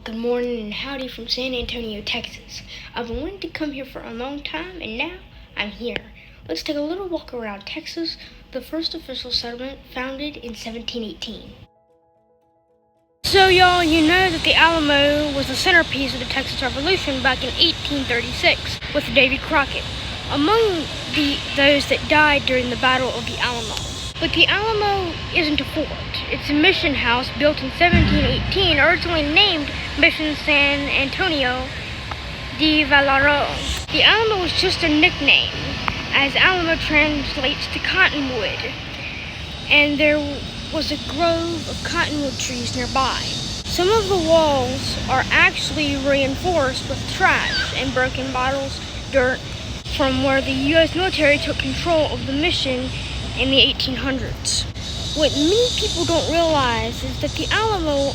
Good morning and howdy from San Antonio, Texas. I've been wanting to come here for a long time and now I'm here. Let's take a little walk around Texas, the first official settlement founded in 1718. So y'all, you know that the Alamo was the centerpiece of the Texas Revolution back in 1836 with Davy Crockett, among those that died during the Battle of the Alamo. But the Alamo isn't a fort. It's a mission house built in 1718, originally named Mission San Antonio de Valero. The Alamo was just a nickname, as Alamo translates to cottonwood, and there was a grove of cottonwood trees nearby. Some of the walls are actually reinforced with trash and broken bottles, dirt, from where the U.S. military took control of the mission in the 1800s. What many people don't realize is that the Alamo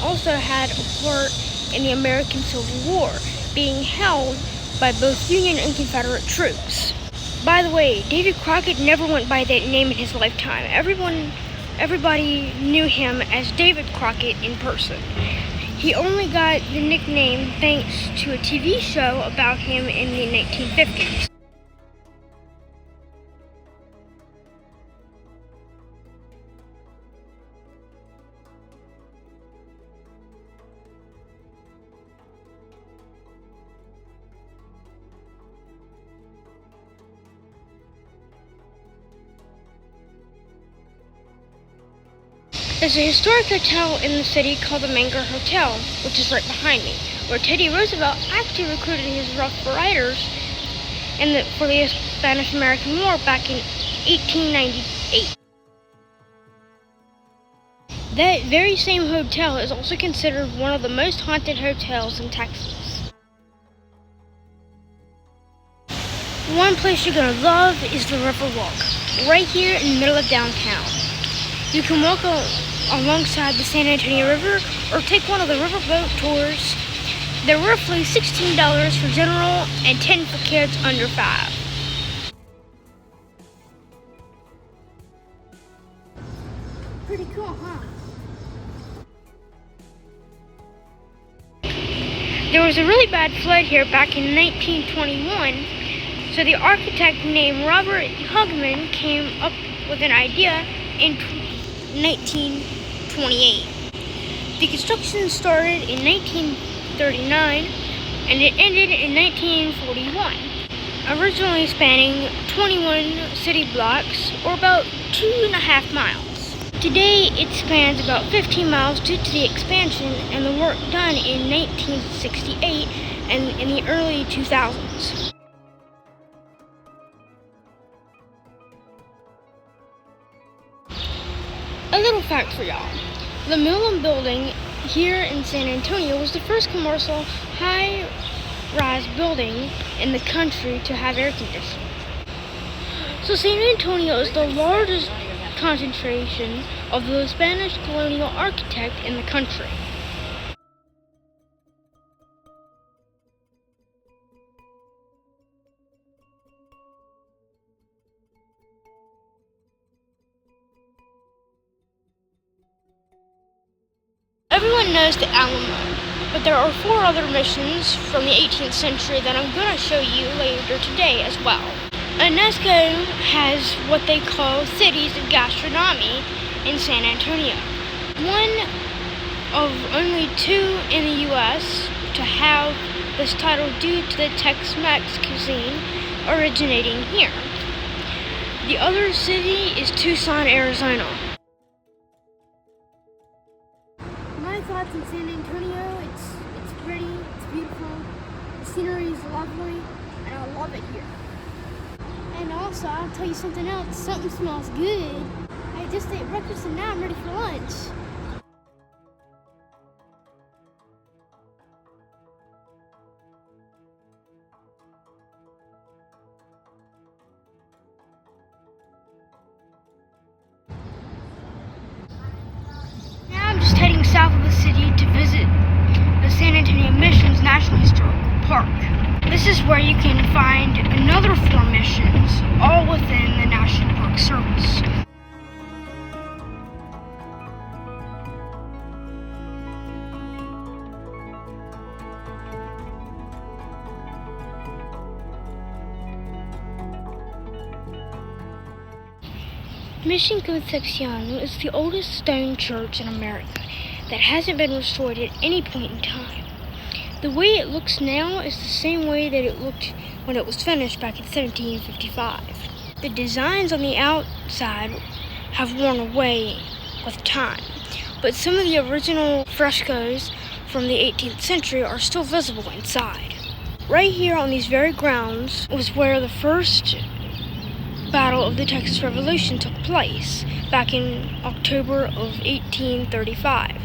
also had a part in the American Civil War, being held by both Union and Confederate troops. By the way, Davy Crockett never went by that name in his lifetime. Everybody knew him as David Crockett in person. He only got the nickname thanks to a TV show about him in the 1950s. There's a historic hotel in the city called the Menger Hotel, which is right behind me, where Teddy Roosevelt actually recruited his Rough Riders for the Spanish-American War back in 1898. That very same hotel is also considered one of the most haunted hotels in Texas. One place you're going to love is the Riverwalk, right here in the middle of downtown. You can walk alongside the San Antonio River or take one of the riverboat tours. They're roughly $16 for general and $10 for kids under 5. Pretty cool, huh? There was a really bad flood here back in 1921, so the architect named Robert Hugman came up with an idea in 1928. The construction started in 1939 and it ended in 1941, originally spanning 21 city blocks or about 2.5 miles. Today it spans about 15 miles due to the expansion and the work done in 1968 and in the early 2000s. A little fact for y'all. The Millen Building here in San Antonio was the first commercial high-rise building in the country to have air conditioning. So San Antonio is the largest concentration of the Spanish colonial architect in the country. Everyone knows the Alamo, but there are 4 other missions from the 18th century that I'm going to show you later today as well. UNESCO has what they call cities of gastronomy in San Antonio. One of only 2 in the U.S. to have this title due to the Tex-Mex cuisine originating here. The other city is Tucson, Arizona. My thoughts in San Antonio, it's pretty, it's beautiful, the scenery is lovely, and I love it here. And also, I'll tell you something else, something smells good. I just ate breakfast and now I'm ready for lunch. Heading south of the city to visit the San Antonio Missions National Historical Park. This is where you can find another 4 missions, all within the National Park Service. Mission Concepcion is the oldest stone church in America that hasn't been restored at any point in time. The way it looks now is the same way that it looked when it was finished back in 1755. The designs on the outside have worn away with time, but some of the original frescoes from the 18th century are still visible inside. Right here on these very grounds was where the first Battle of the Texas Revolution took place back in October of 1835.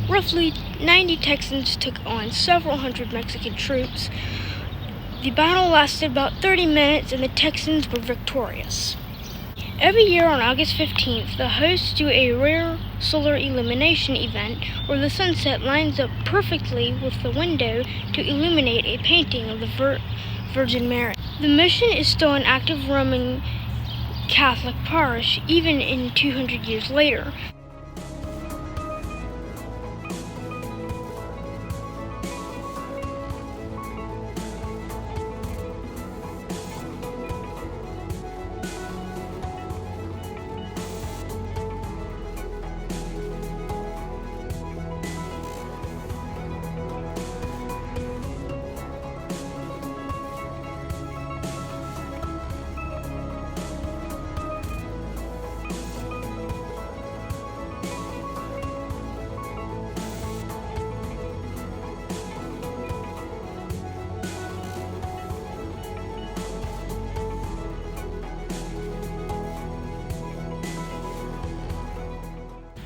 Roughly 90 Texans took on several hundred Mexican troops. The battle lasted about 30 minutes and the Texans were victorious. Every year on August 15th, the hosts do a rare solar illumination event where the sunset lines up perfectly with the window to illuminate a painting of the Virgin Mary. The mission is still an active Roman Catholic parish even in 200 years later.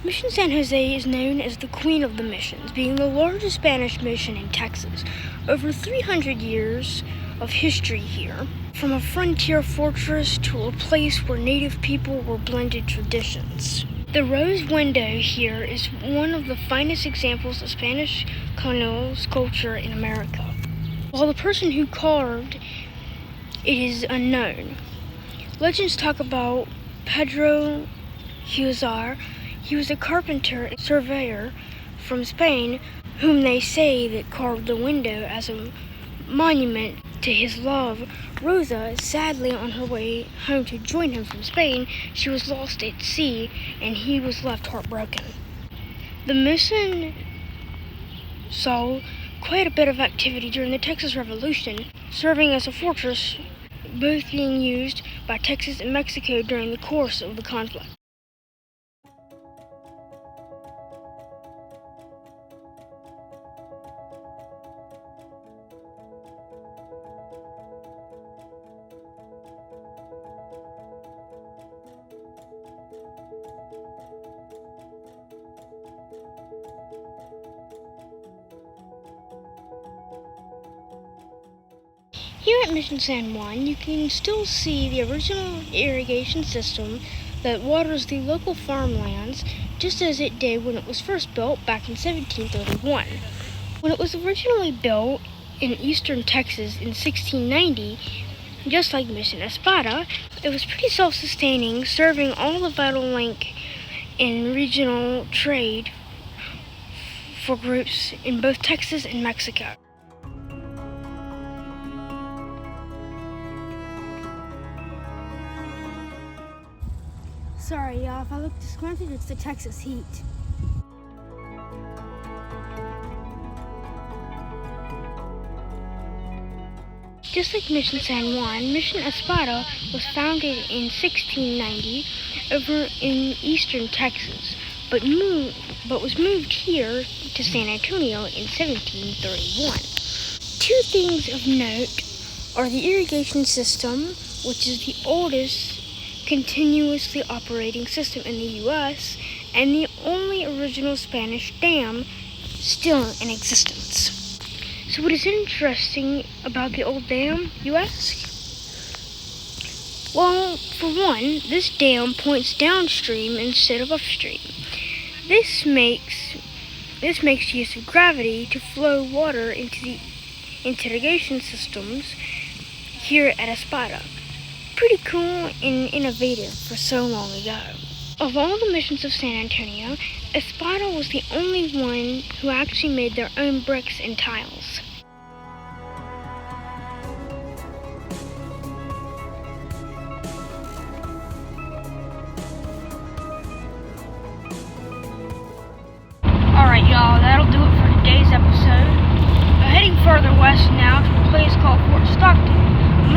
Mission San Jose is known as the Queen of the Missions, being the largest Spanish mission in Texas. Over 300 years of history here, from a frontier fortress to a place where native people were blended traditions. The rose window here is one of the finest examples of Spanish colonial sculpture in America. While the person who carved it is unknown, legends talk about Pedro Huizar. He was a carpenter and surveyor from Spain whom they say that carved the window as a monument to his love. Rosa, sadly on her way home to join him from Spain, she was lost at sea and he was left heartbroken. The mission saw quite a bit of activity during the Texas Revolution, serving as a fortress, both being used by Texas and Mexico during the course of the conflict. Here at Mission San Juan, you can still see the original irrigation system that waters the local farmlands just as it did when it was first built back in 1731. When it was originally built in eastern Texas in 1690, just like Mission Espada, it was pretty self-sustaining, serving all the vital link in regional trade for groups in both Texas and Mexico. Sorry, y'all, if I look disgruntled, it's the Texas heat. Just like Mission San Juan, Mission Espada was founded in 1690 over in eastern Texas, but was moved here to San Antonio in 1731. Two things of note are the irrigation system, which is the oldest continuously operating system in the U.S., and the only original Spanish dam still in existence. So what is interesting about the old dam, you ask? Well, for one, this dam points downstream instead of upstream. This makes use of gravity to flow water into the irrigation systems here at Espada. Pretty cool and innovative for so long ago. Of all the missions of San Antonio, Espada was the only one who actually made their own bricks and tiles. episode. Heading further west now to a place called Fort Stockton. I'm